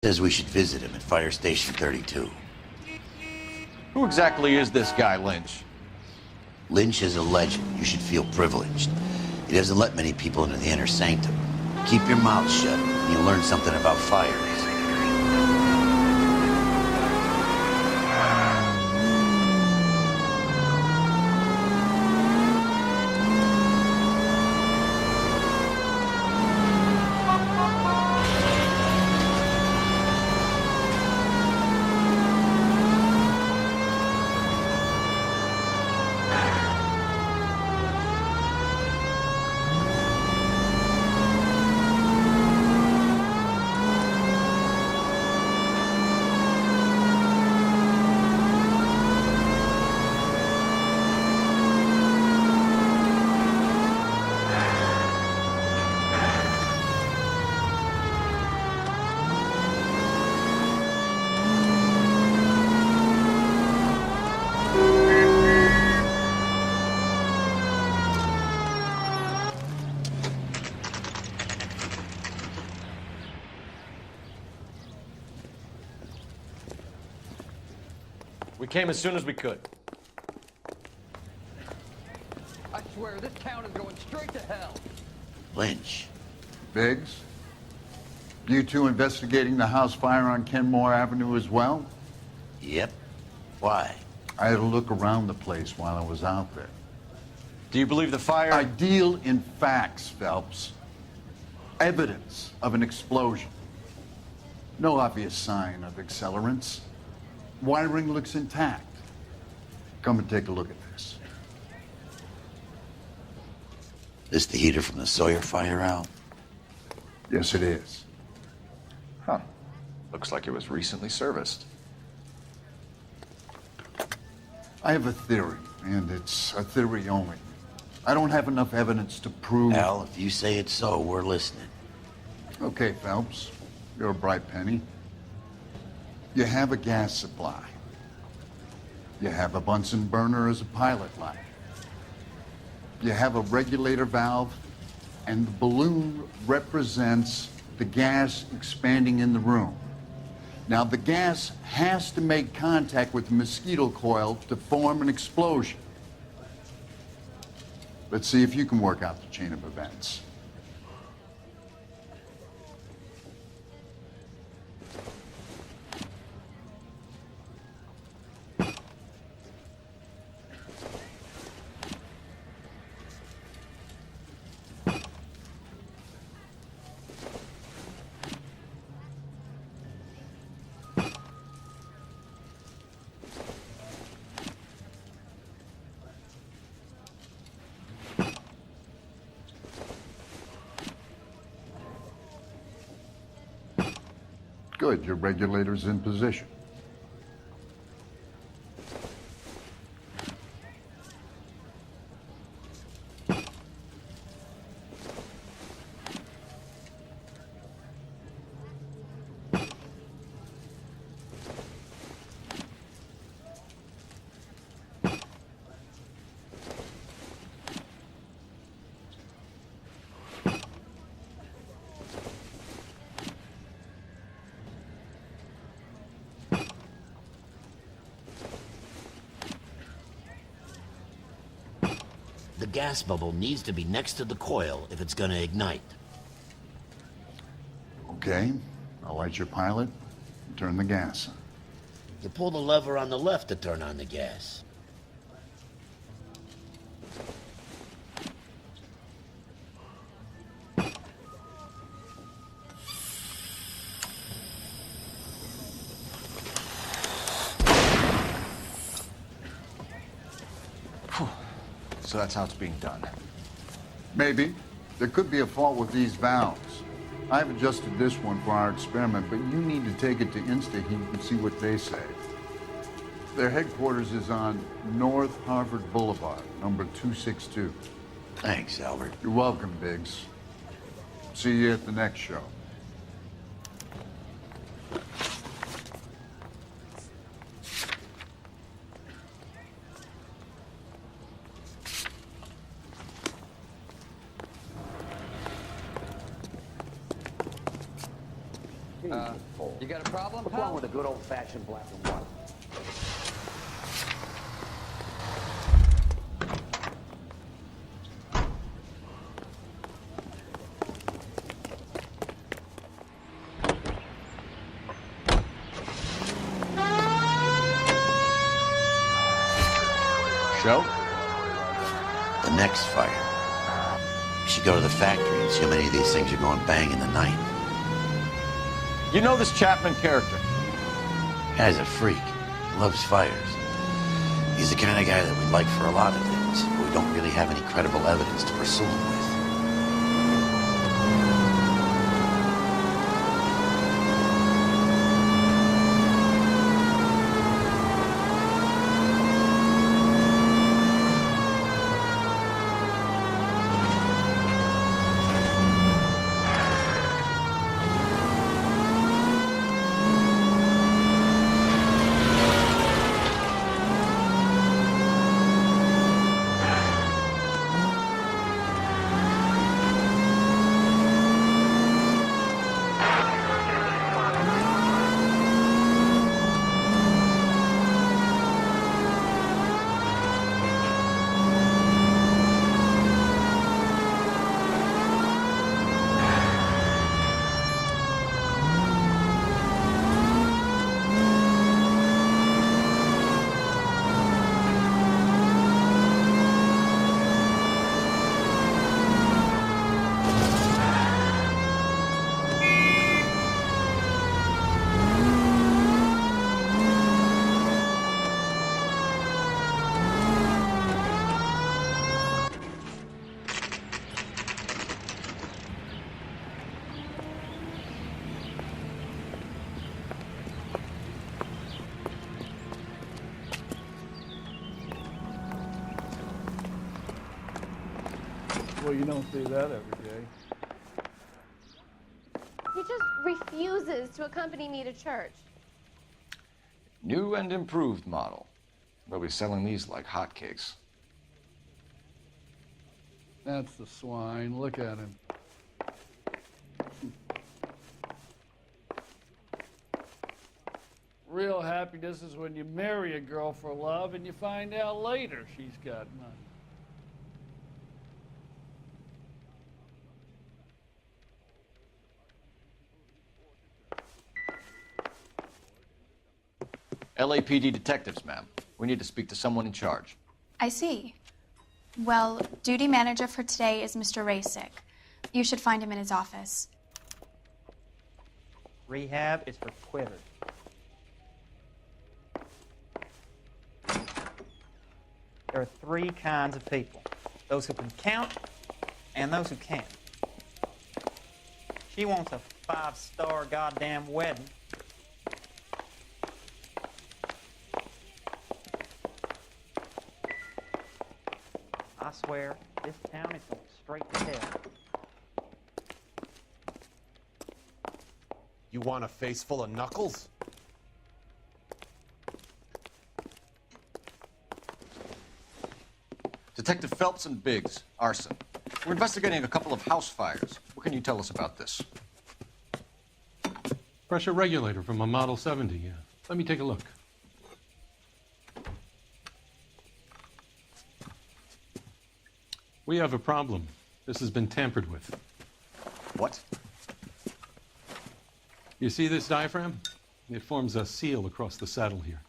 Says we should visit him at Fire Station 32. Who exactly is this guy, Lynch? Lynch is a legend. You should feel privileged. He doesn't let many people into the inner sanctum. Keep your mouth shut, and you'll learn something about fires. We came as soon as we could. I swear, this town is going straight to hell. Lynch. Biggs? You two investigating the house fire on Kenmore Avenue as well? Yep. Why? I had a look around the place while I was out there. Do you believe the fire? I deal in facts, Phelps. Evidence of an explosion. No obvious sign of accelerants. Wiring looks intact. Come and take a look at this. This the heater from the Sawyer fire, Al? Yes, it is. Huh. Looks like it was recently serviced. I have a theory, and it's a theory only. I don't have enough evidence to prove... Al, if you say it's so, we're listening. Okay, Phelps. You're a bright penny. You have a gas supply. You have a Bunsen burner as a pilot light. You have a regulator valve, and the balloon represents the gas expanding in the room. Now, the gas has to make contact with the mosquito coil to form an explosion. Let's see if you can work out the chain of events. Good, your regulator's in position. The gas bubble needs to be next to the coil if it's gonna ignite. Okay, I'll light your pilot and turn the gas on. You pull the lever on the left to turn on the gas. So that's how it's being done. Maybe. There could be a fault with these valves. I've adjusted this one for our experiment, but you need to take it to InstaHeat and see what they say. Their headquarters is on North Harvard Boulevard, number 262. Thanks, Albert. You're welcome, Biggs. See you at the next show. Four. You got a problem, What's wrong pal? with a good old-fashioned black and white? Show? The next fire. We should go to the factory and see how many of these things are going bang in the night. You know this Chapman character? Guy's a freak. Loves fires. He's the kind of guy that we'd like for a lot of things, but we don't really have any credible evidence to pursue him with. Well, you don't see that every day. He just refuses to accompany me to church. New and improved model. They'll be selling these like hotcakes. That's the swine. Look at him. Real happiness is when you marry a girl for love and you find out later she's got money. LAPD detectives, ma'am. We need to speak to someone in charge. I see. Well, duty manager for today is Mr. Rasick. You should find him in his office. Rehab is for quitters. There are three kinds of people. Those who can count and those who can't. She wants a 5-star goddamn wedding. I swear, this town is going straight to hell. You want a face full of knuckles? Detective Phelps and Biggs, Arson. We're investigating a couple of house fires. What can you tell us about this? Pressure regulator from a Model 70, yeah. Let me take a look. We have a problem. This has been tampered with. What? You see this diaphragm? It forms a seal across the saddle here.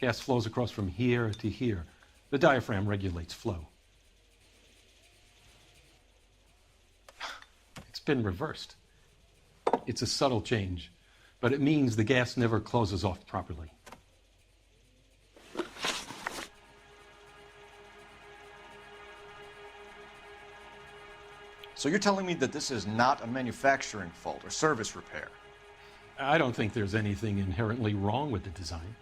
Gas flows across from here to here. The diaphragm regulates flow. It's been reversed. It's a subtle change, but it means the gas never closes off properly. So you're telling me that this is not a manufacturing fault or service repair? I don't think there's anything inherently wrong with the design.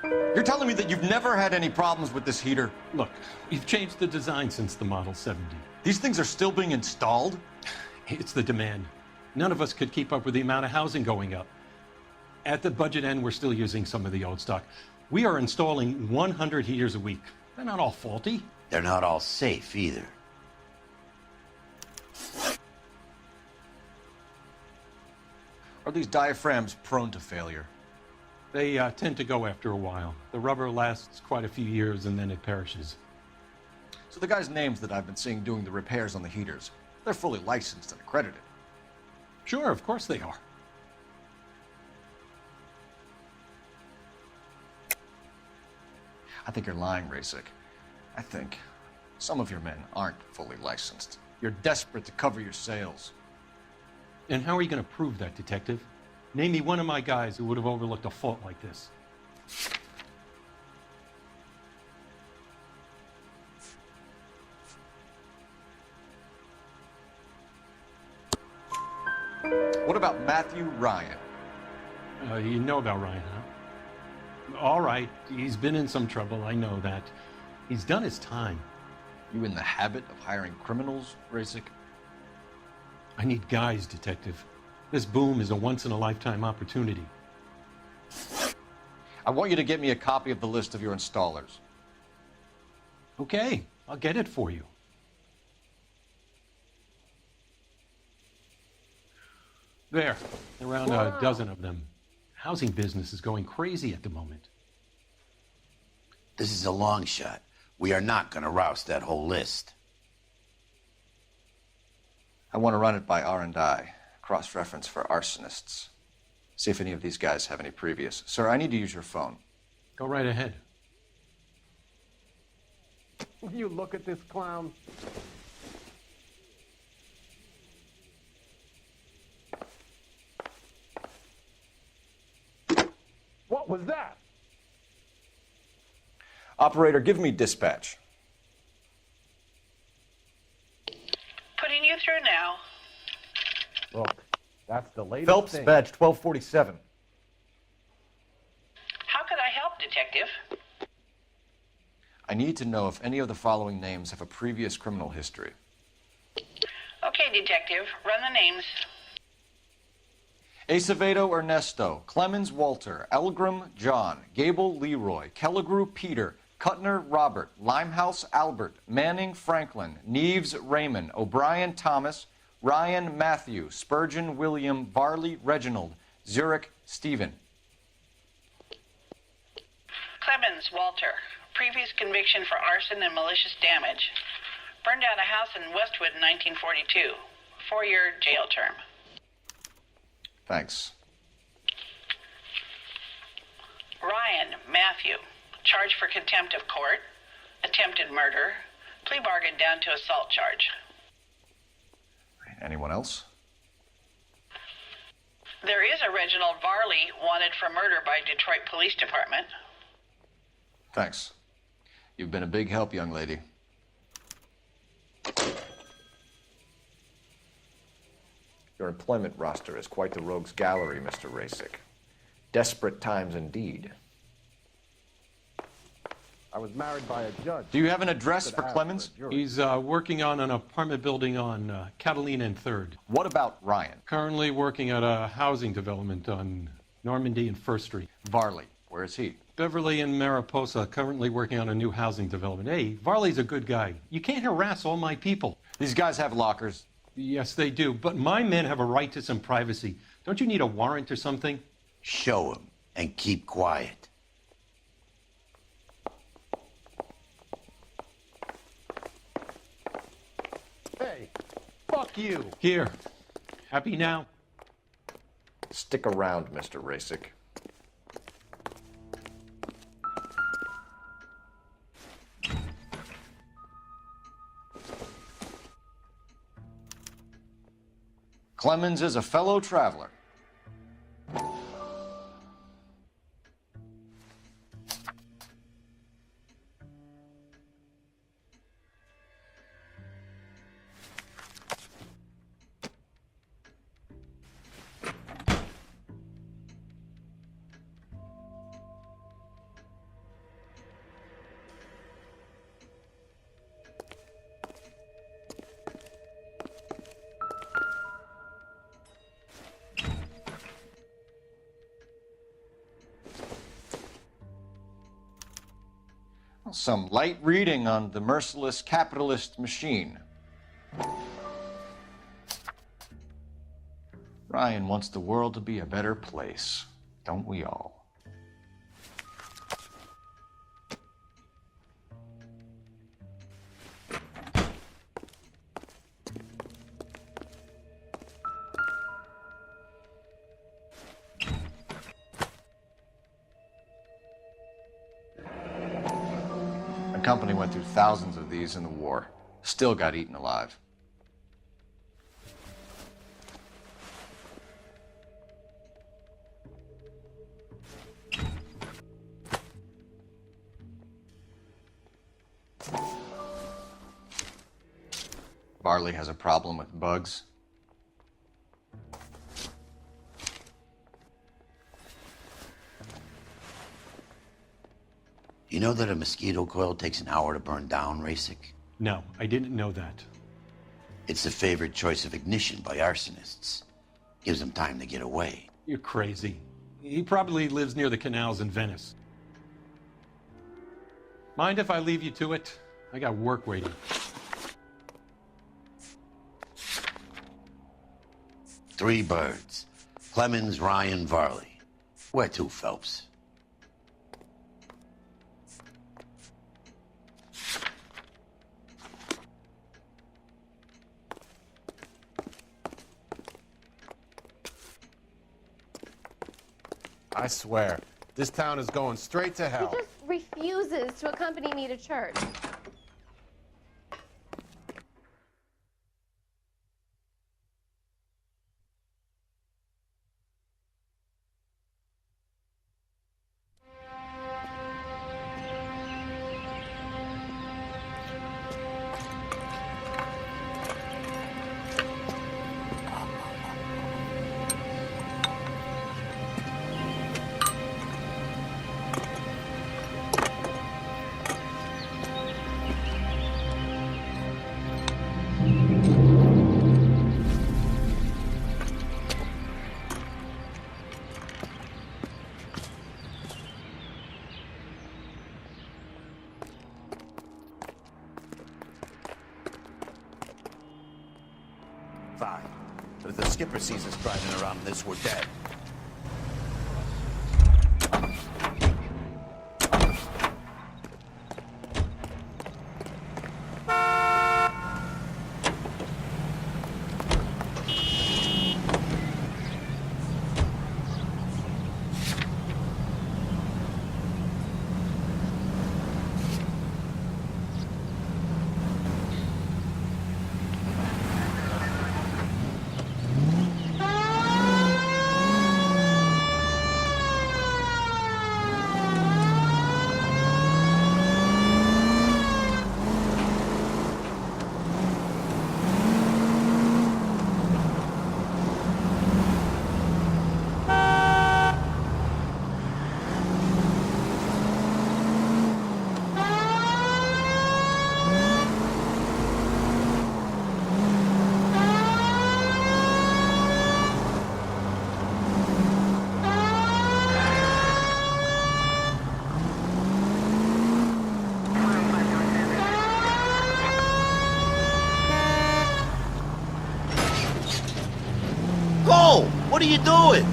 You're telling me that you've never had any problems with this heater? Look, we've changed the design since the Model 70. These things are still being installed? It's the demand. None of us could keep up with the amount of housing going up. At the budget end, we're still using some of the old stock. We are installing 100 heaters a week. They're not all faulty. They're not all safe either. Are these diaphragms prone to failure? They tend to go after a while. The rubber lasts quite a few years and then it perishes. So the guys' names that I've been seeing doing the repairs on the heaters, they're fully licensed and accredited. Sure, of course they are. I think you're lying, Rasik. I think some of your men aren't fully licensed. You're desperate to cover your sales. And how are you going to prove that, Detective? Name me one of my guys who would have overlooked a fault like this. What about Matthew Ryan? You know about Ryan, huh? All right, he's been in some trouble, I know that. He's done his time. You in the habit of hiring criminals, Rasik? I need guys, Detective. This boom is a once-in-a-lifetime opportunity. I want you to get me a copy of the list of your installers. Okay, I'll get it for you. There, around a dozen of them. Housing business is going crazy at the moment. This is a long shot. We are not going to roust that whole list. I want to run it by R&I, cross-reference for arsonists. See if any of these guys have any previous. Sir, I need to use your phone. Go right ahead. Will you look at this clown? What was that? Operator, give me dispatch. Putting you through now. Look, that's the latest Phelps, thing. badge 1247. How could I help, Detective? I need to know if any of the following names have a previous criminal history. Okay, Detective, run the names. Acevedo Ernesto, Clemens Walter, Elgram John, Gable Leroy, Kelligrew Peter, Kuttner Robert, Limehouse Albert, Manning Franklin, Neves Raymond, O'Brien Thomas, Ryan Matthew, Spurgeon William, Varley Reginald, Zurich Stephen. Clemens Walter, previous conviction for arson and malicious damage. Burned down a house in Westwood in 1942. 4-year jail term. Thanks. Ryan Matthew, charged for contempt of court, attempted murder, plea bargain down to assault charge. Anyone else? There is a Reginald Varley wanted for murder by Detroit Police Department. Thanks. You've been a big help, young lady. Your employment roster is quite the rogues gallery, Mr. Rasik. Desperate times indeed. I was married by a judge. Do you have an address for Clemens? He's working on an apartment building on Catalina and 3rd. What about Ryan? Currently working at a housing development on Normandy and 1st Street. Varley, where is he? Beverly and Mariposa, currently working on a new housing development. Hey, Varley's a good guy. You can't harass all my people. These guys have lockers. Yes, they do, but my men have a right to some privacy. Don't you need a warrant or something? Show him and keep quiet. Hey, fuck you. Here. Happy now? Stick around, Mr. Rasik. Clemens is a fellow traveler. Some light reading on the merciless capitalist machine. Ryan wants the world to be a better place, don't we all? The company went through thousands of these in the war. Still got eaten alive. Barley has a problem with bugs. You know that a mosquito coil takes an hour to burn down, Rasic? No, I didn't know that. It's the favorite choice of ignition by arsonists. Gives them time to get away. You're crazy. He probably lives near the canals in Venice. Mind if I leave you to it? I got work waiting. Three birds. Clemens, Ryan, Varley. Where to, Phelps? I swear, this town is going straight to He hell. just refuses to accompany me to church. Fine. But if the skipper sees us driving around this, we're dead. Go! What are you doing?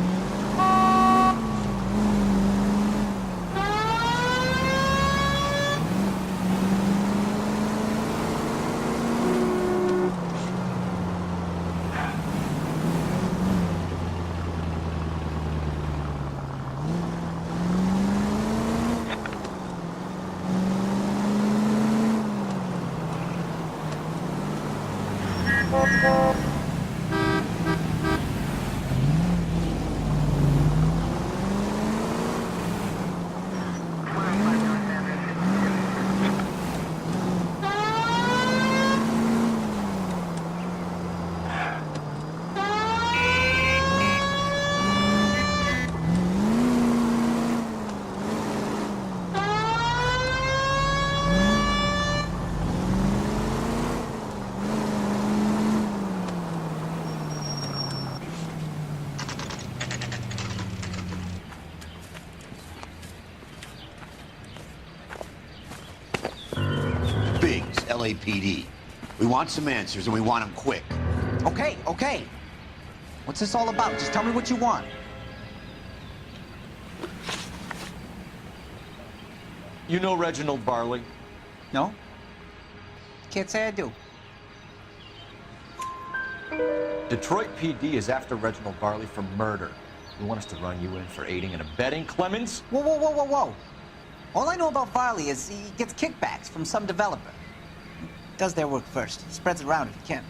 LAPD. We want some answers, and we want them quick. Okay. What's this all about? Just tell me what you want. You know Reginald Barley? No? Can't say I do. Detroit PD is after Reginald Barley for murder. You want us to run you in for aiding and abetting Clemens? Whoa, whoa, whoa, whoa, whoa. All I know about Varley is he gets kickbacks from some developer. He does their work first. Spreads it around if he can.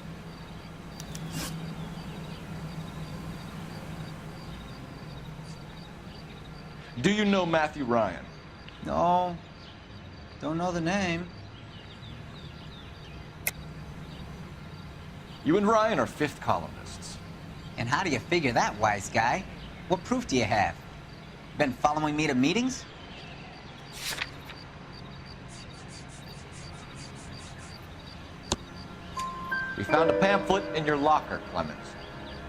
Do you know Matthew Ryan? No. Don't know the name. You and Ryan are fifth columnists. And how do you figure that, wise guy? What proof do you have? Been following me to meetings? We found a pamphlet in your locker, Clemens.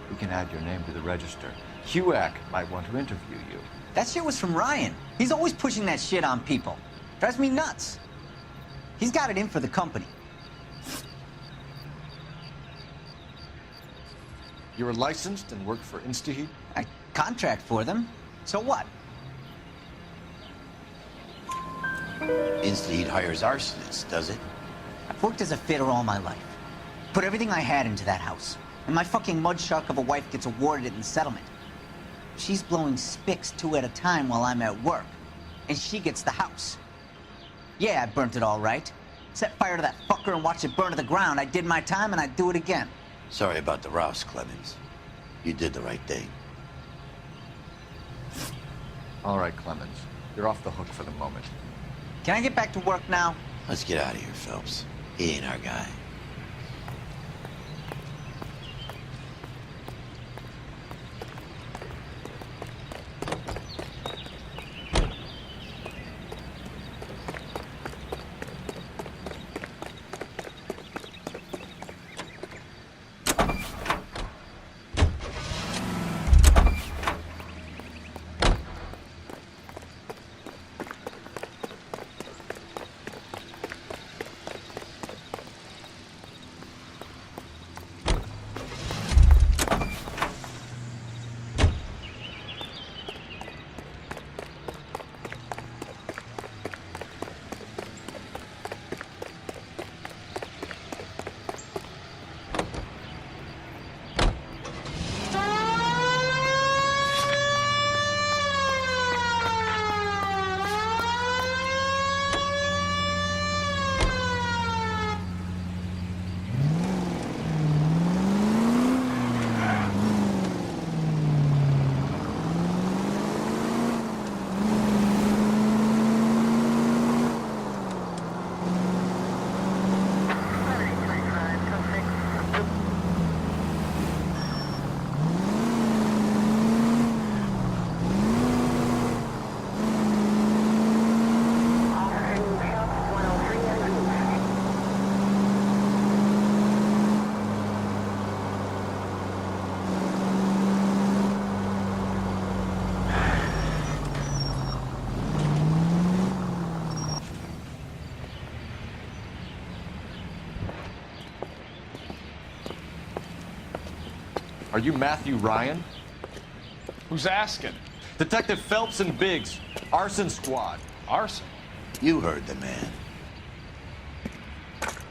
We can add your name to the register. HUAC might want to interview you. That shit was from Ryan. He's always pushing that shit on people. Drives me nuts. He's got it in for the company. You're licensed and work for InstaHeat? I contract for them. So what? InstaHeat hires arsonists, does it? I've worked as a fitter all my life. Put everything I had into that house. And my fucking mudshark of a wife gets awarded it in settlement. She's blowing spics 2 at a time while I'm at work. And she gets the house. Yeah, I burnt it all right. Set fire to that fucker and watch it burn to the ground. I did my time and I'd do it again. Sorry about the rouse, Clemens. You did the right thing. All right, Clemens. You're off the hook for the moment. Can I get back to work now? Let's get out of here, Phelps. He ain't our guy. Are you Matthew Ryan? Who's asking? Detective Phelps and Biggs, Arson Squad. Arson? You heard the man.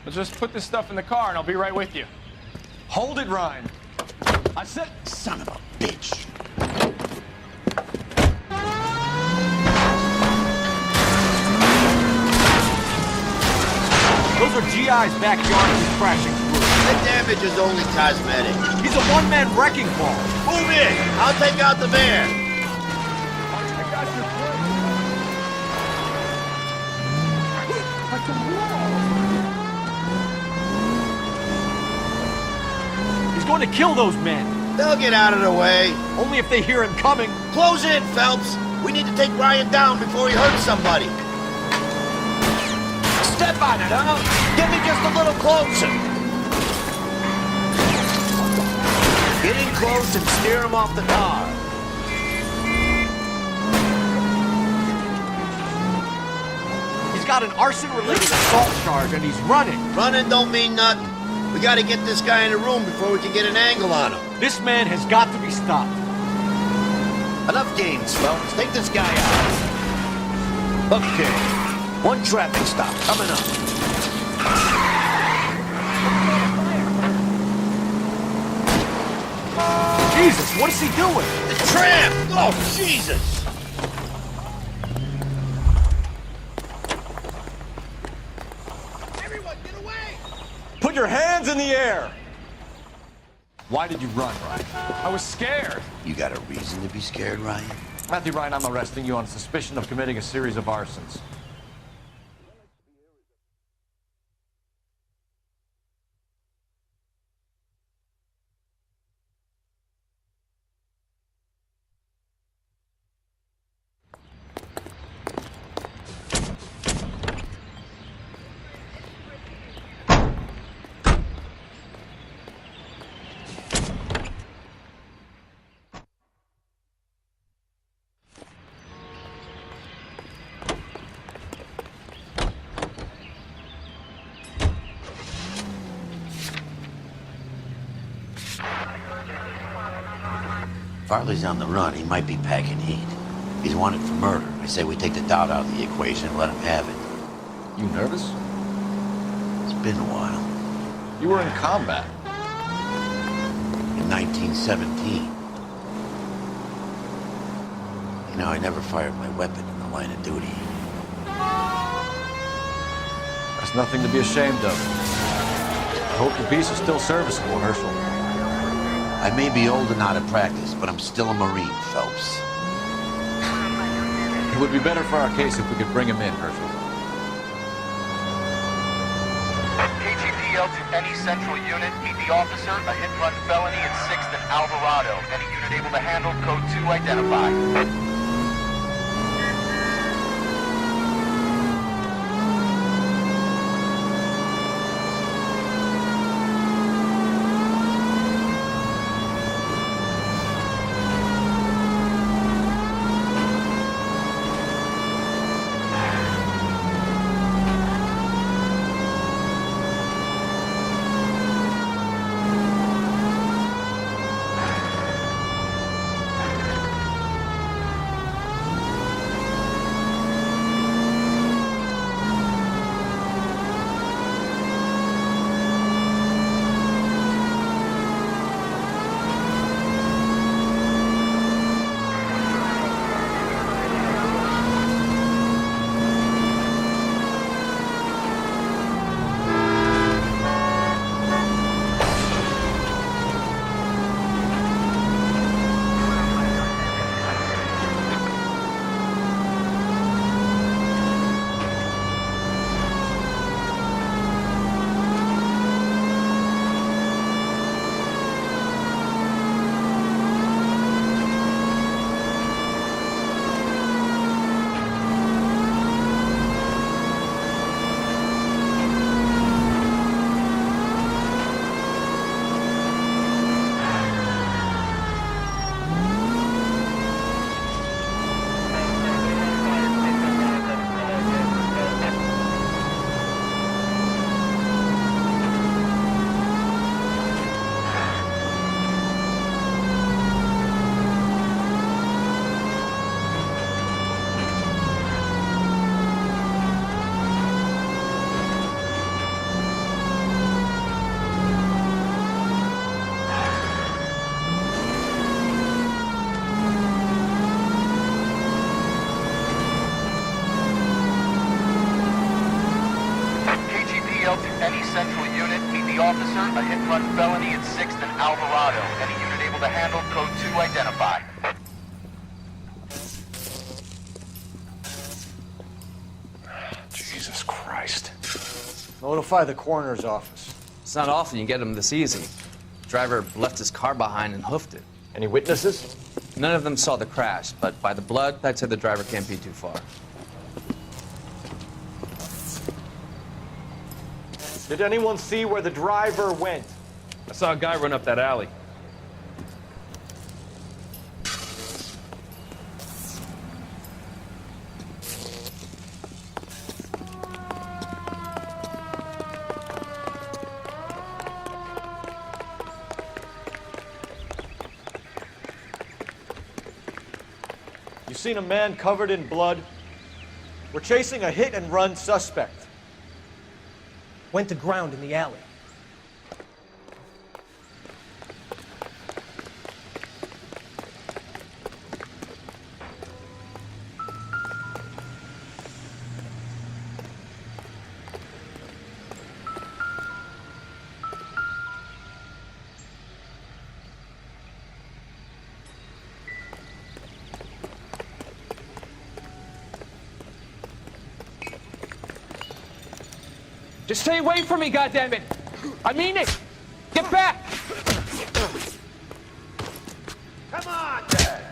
Let's just put this stuff in the car and I'll be right with you. Hold it, Ryan. I said... Son of a bitch. Those are GI's backyard he's crashing through. The damage is only cosmetic. He's a one-man wrecking ball. Move in! I'll take out the van! I got your plate. He's going to kill those men. They'll get out of the way. Only if they hear him coming. Close in, Phelps. We need to take Ryan down before he hurts somebody. Step on it, huh? Get me just a little closer. Get in close and steer him off the car. He's got an arson-related assault charge and he's running. Running don't mean nothing. We gotta get this guy in the room before we can get an angle on him. This man has got to be stopped. Enough games, Phelps. Take this guy out. Okay. One traffic stop coming up. Jesus, what is he doing? The tramp! Oh, Jesus! Everyone, get away! Put your hands in the air! Why did you run, Ryan? I was scared. You got a reason to be scared, Ryan? Matthew Ryan, I'm arresting you on suspicion of committing a series of arsons. Farley's on the run. He might be packing heat. He's wanted for murder. I say we take the doubt out of the equation and let him have it. You nervous? It's been a while. You were in combat. In 1917. You know, I never fired my weapon in the line of duty. That's nothing to be ashamed of. I hope your piece is still serviceable, Herschel. I may be old and out of practice, but I'm still a Marine, Phelps. It would be better for our case if we could bring him in, Herschel. KGPL to any central unit. Meet the officer, a hit-run felony at 6th and Alvarado. Any unit able to handle code 2 identify. officer, a hit-run felony at 6th and Alvarado. Any unit able to handle code 2 identify. Jesus Christ. Notify the coroner's office. It's not often you get them this easy. The driver left his car behind and hoofed it. Any witnesses? None of them saw the crash, but by the blood, I'd say the driver can't be too far. Did anyone see where the driver went? I saw a guy run up that alley. You seen a man covered in blood? We're chasing a hit-and-run suspect. Went to ground in the alley. Just stay away from me, goddammit! I mean it! Get back! Come on, Dad!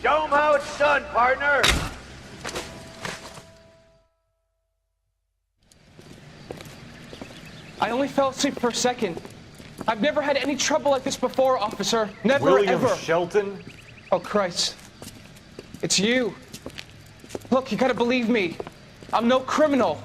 Show 'em how it's done, partner! I only fell asleep for a second. I've never had any trouble like this before, officer. Never, William ever. Shelton? Oh, Christ. It's you. Look, you gotta believe me. I'm no criminal.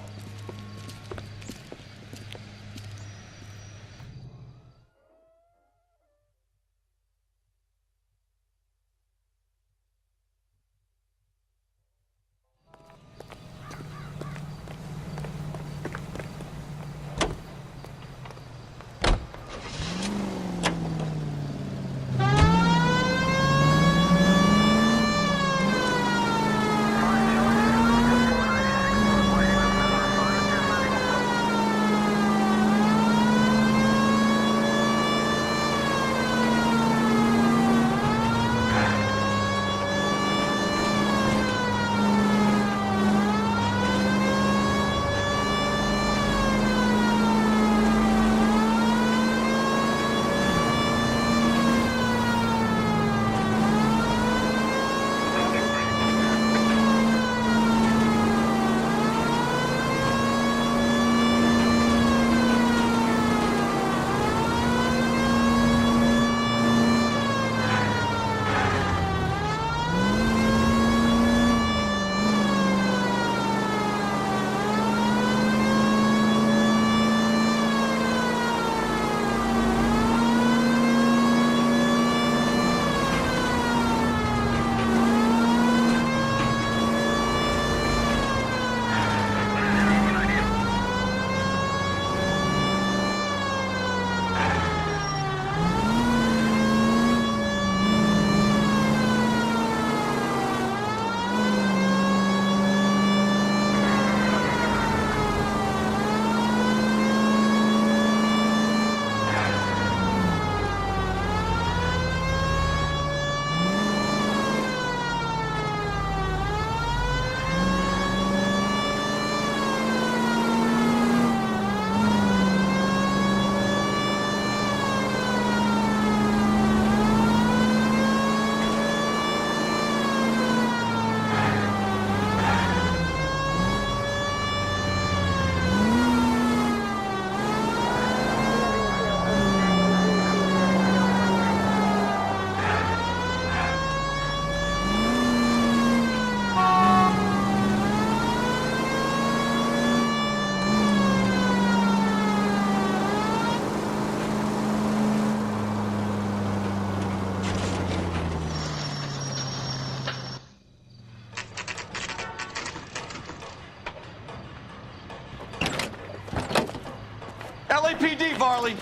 LAPD, Varley!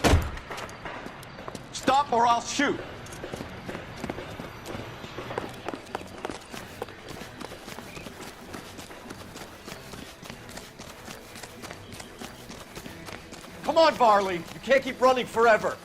Stop or I'll shoot! Come on, Varley! You can't keep running forever!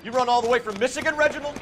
You run all the way from Michigan, Reginald?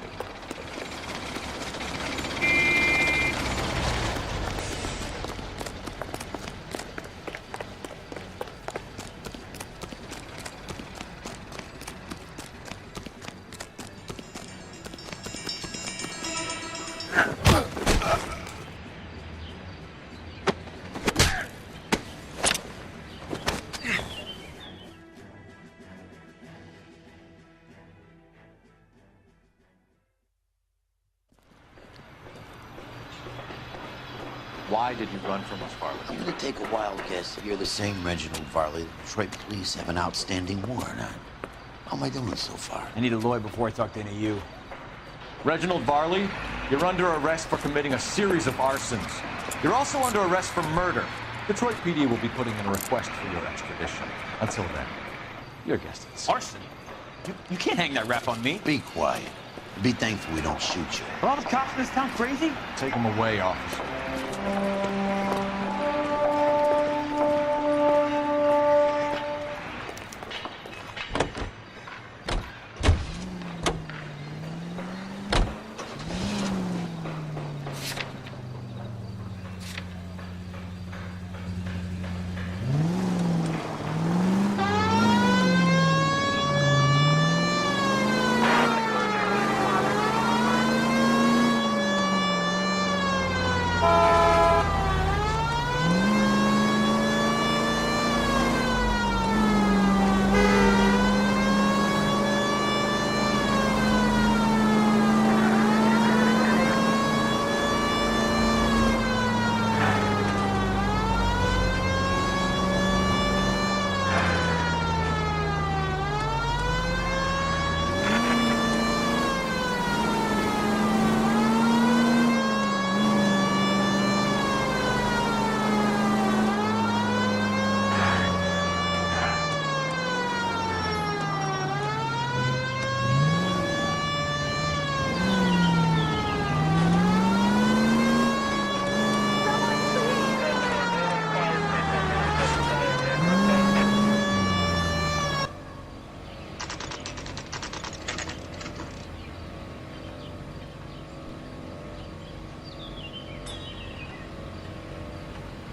Why did you run from us, Varley? I'm gonna take a wild guess that you're the same Reginald Varley the Detroit police have an outstanding warrant on. How am I doing so far? I need a lawyer before I talk to any of you. Reginald Varley, you're under arrest for committing a series of arsons. You're also under arrest for murder. Detroit PD will be putting in a request for your extradition. Until then, your guest is... Arson? You can't hang that rap on me. Be quiet. Be thankful we don't shoot you. Are all the cops in this town crazy? Take him away, officer.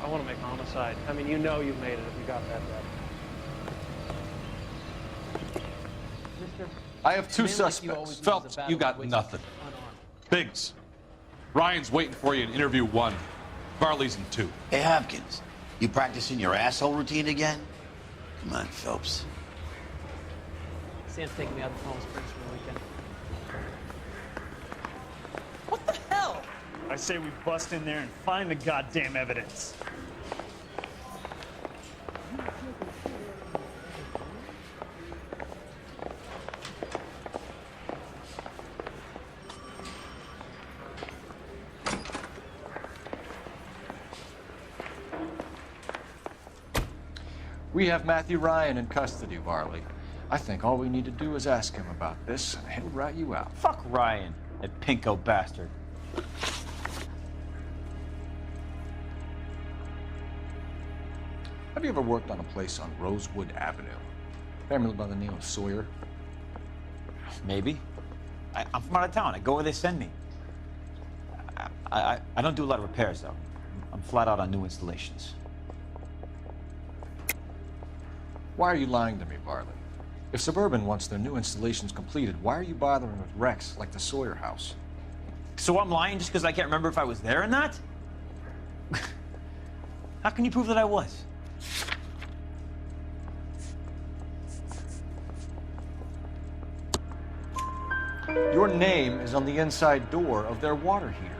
I want to make homicide. I mean, you know you've made it if you got that bad. I have two suspects. Phelps, you got nothing. Biggs, Ryan's waiting for you in interview 1. Varley's in 2. Hey, Hopkins, you practicing your asshole routine again? Come on, Phelps. Sam's taking me out to Palm Springs for the weekend. What the hell? I say we bust in there and find the goddamn evidence. We have Matthew Ryan in custody, Varley. I think all we need to do is ask him about this, and he'll rat you out. Fuck Ryan, that pinko bastard. Have you ever worked on a place on Rosewood Avenue? Family by the name of Sawyer? Maybe. I'm from out of town. I go where they send me. I don't do a lot of repairs, though. I'm flat out on new installations. Why are you lying to me, Varley? If Suburban wants their new installations completed, why are you bothering with wrecks like the Sawyer house? So I'm lying just because I can't remember if I was there or not? How can you prove that I was? Your name is on the inside door of their water heater.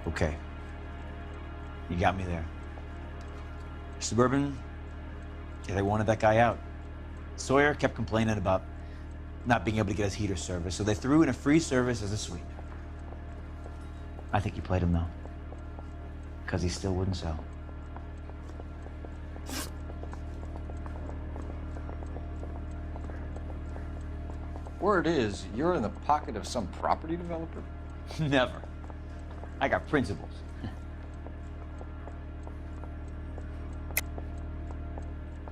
Okay. You got me there. Suburban, yeah, they wanted that guy out. Sawyer kept complaining about not being able to get his heater service, so they threw in a free service as a sweetener. I think he played him, though. Because he still wouldn't sell. Word is, you're in the pocket of some property developer? Never. I got principles.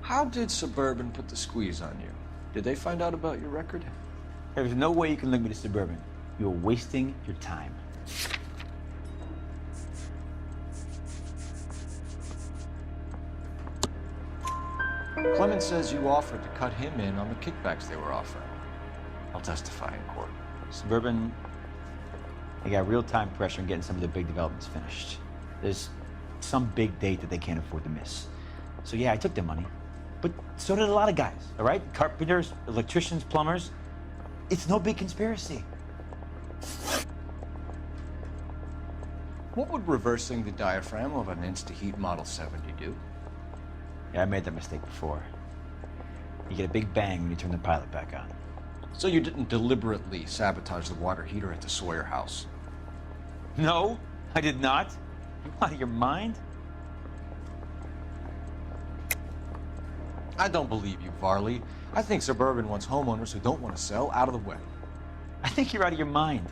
How did Suburban put the squeeze on you? Did they find out about your record? There's no way you can link me to Suburban. You're wasting your time. Clemens says you offered to cut him in on the kickbacks they were offering. I'll testify in court. Suburban, they got real-time pressure on getting some of their big developments finished. There's some big date that they can't afford to miss. So yeah, I took their money. But so did a lot of guys, all right? Carpenters, electricians, plumbers. It's no big conspiracy. What would reversing the diaphragm of an Insta-Heat Model 70 do? Yeah, I made that mistake before. You get a big bang when you turn the pilot back on. So you didn't deliberately sabotage the water heater at the Sawyer house? No, I did not. You out of your mind? I don't believe you, Varley. I think Suburban wants homeowners who don't want to sell out of the way. I think you're out of your mind.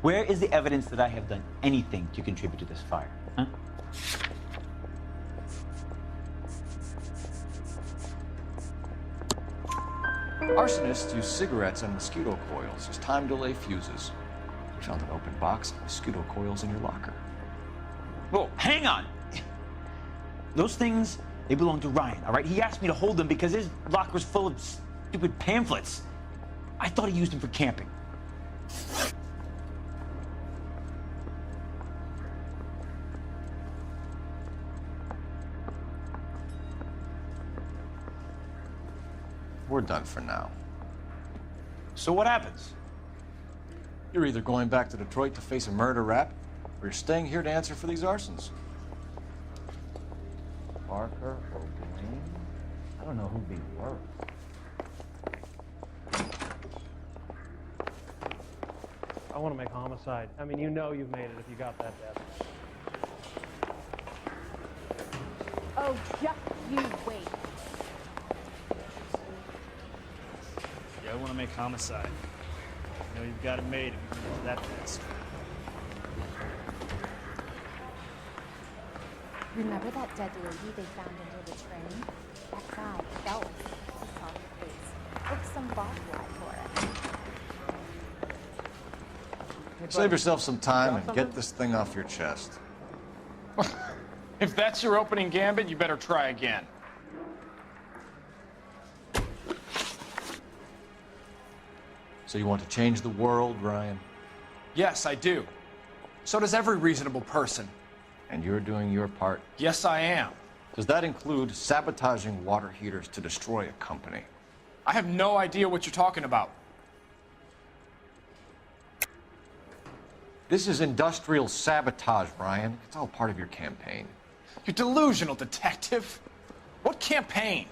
Where is the evidence that I have done anything to contribute to this fire? Huh? Arsonists use cigarettes and mosquito coils as time delay fuses. We found an open box of mosquito coils in your locker. Whoa, hang on! Those things, they belong to Ryan, all right? He asked me to hold them because his locker's full of stupid pamphlets. I thought he used them for camping. We're done for now. So what happens? You're either going back to Detroit to face a murder rap, or you're staying here to answer for these arsons. Parker or Blaine? I don't know who'd be worse. I want to make homicide. I mean, you know you've made it if you got that death. Oh, just you wait. Yeah, I want to make homicide. You know you've got it made if you can get to that fast. Remember that dead lady they found under the train? That guy fell with pieces on her face. Look some bottomline for it. Save yourself some time and get this thing off your chest. If that's your opening gambit, you better try again. So you want to change the world, Ryan? Yes, I do. So does every reasonable person. And you're doing your part? Yes, I am. Does that include sabotaging water heaters to destroy a company? I have no idea what you're talking about. This is industrial sabotage, Ryan. It's all part of your campaign. You're delusional, detective. What campaign?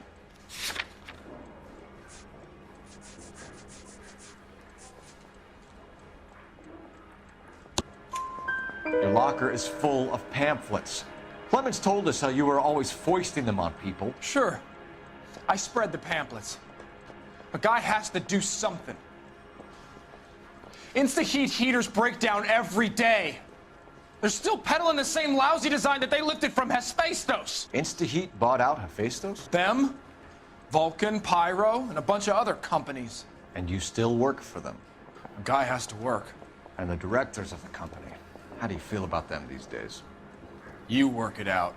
Your locker is full of pamphlets. Clemens told us how you were always foisting them on people. Sure. I spread the pamphlets. A guy has to do something. Insta-Heat heaters break down every day. They're still peddling the same lousy design that they lifted from Hephaestus. Insta-Heat bought out Hephaestus? Them, Vulcan, Pyro, and a bunch of other companies. And you still work for them? A guy has to work. And the directors of the company, how do you feel about them these days? You work it out.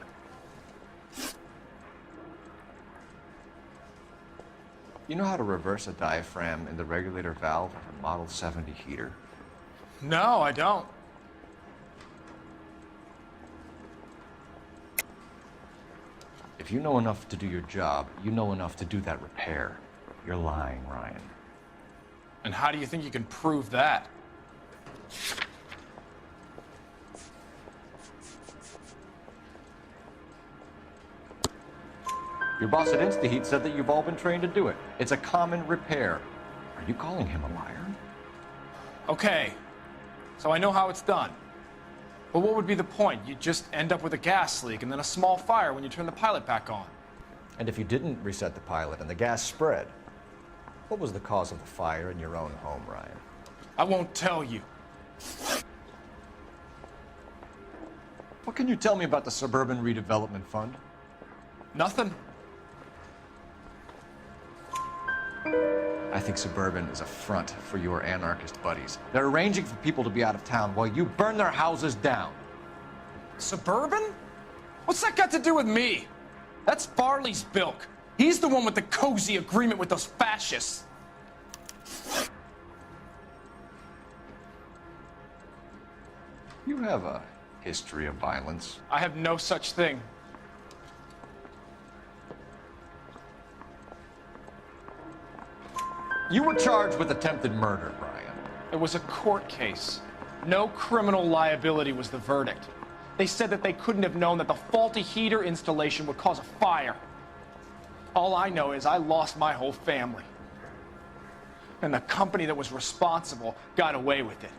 You know how to reverse a diaphragm in the regulator valve of a Model 70 heater? No, I don't. If you know enough to do your job, you know enough to do that repair. You're lying, Ryan. And how do you think you can prove that? Your boss at InstaHeat said that you've all been trained to do it. It's a common repair. Are you calling him a liar? Okay, so I know how it's done. But what would be the point? You just end up with a gas leak and then a small fire when you turn the pilot back on. And if you didn't reset the pilot and the gas spread, what was the cause of the fire in your own home, Ryan? I won't tell you. What can you tell me about the Suburban Redevelopment Fund? Nothing. I think Suburban is a front for your anarchist buddies. They're arranging for people to be out of town while you burn their houses down. Suburban? What's that got to do with me? That's Farley's bilk. He's the one with the cozy agreement with those fascists. You have a history of violence. I have no such thing. You were charged with attempted murder, Brian. It was a court case. No criminal liability was the verdict. They said that they couldn't have known that the faulty heater installation would cause a fire. All I know is I lost my whole family. And the company that was responsible got away with it.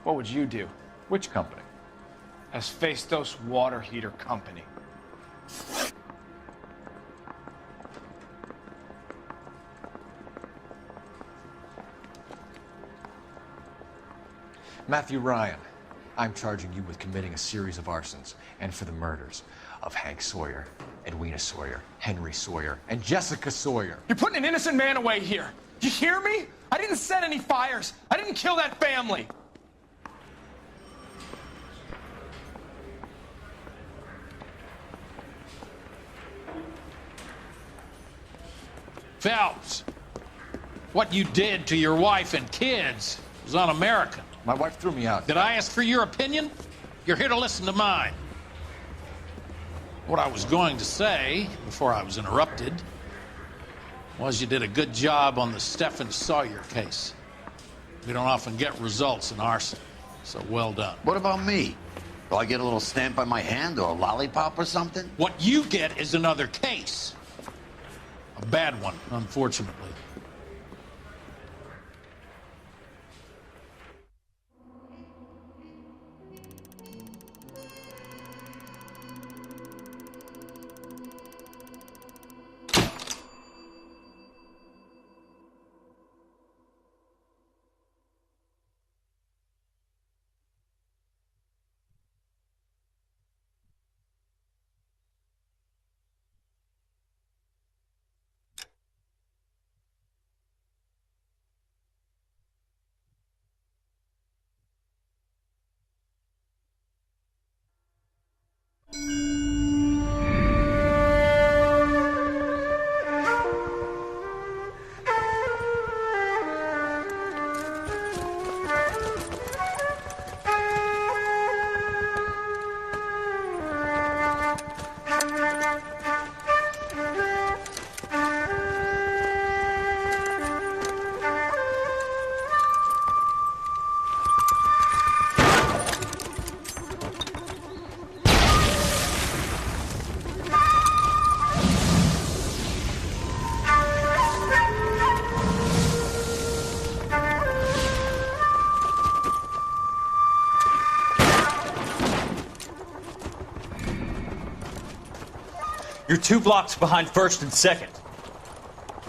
What would you do? Which company? Hephaestus Water Heater Company. Matthew Ryan, I'm charging you with committing a series of arsons and for the murders of Hank Sawyer, Edwina Sawyer, Henry Sawyer, and Jessica Sawyer. You're putting an innocent man away here. You hear me? I didn't set any fires. I didn't kill that family. Phelps, what you did to your wife and kids was un-American. My wife threw me out. Did I ask for your opinion? You're here to listen to mine. What I was going to say, before I was interrupted, was you did a good job on the Stephen Sawyer case. We don't often get results in arson, so well done. What about me? Do I get a little stamp on my hand or a lollipop or something? What you get is another case. A bad one, unfortunately. You're 2 blocks behind 1st and 2nd.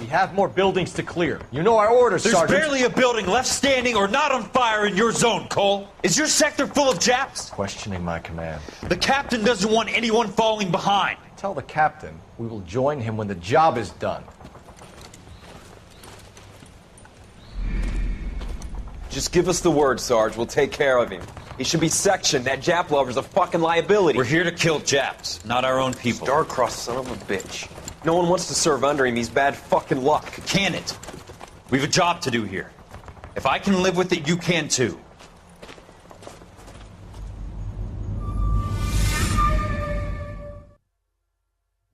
We have more buildings to clear. You know our orders, There's Sergeant. barely a building left standing or not on fire in your zone, Cole. Is your sector full of Japs? Questioning my command. The captain doesn't want anyone falling behind. Tell the captain we will join him when the job is done. Just give us the word, Sarge. We'll take care of him. He should be sectioned. That Jap lover's a fucking liability. We're here to kill Japs, not our own people. Star-crossed son of a bitch. No one wants to serve under him. He's bad fucking luck. Can it? We've a job to do here. If I can live with it, you can too.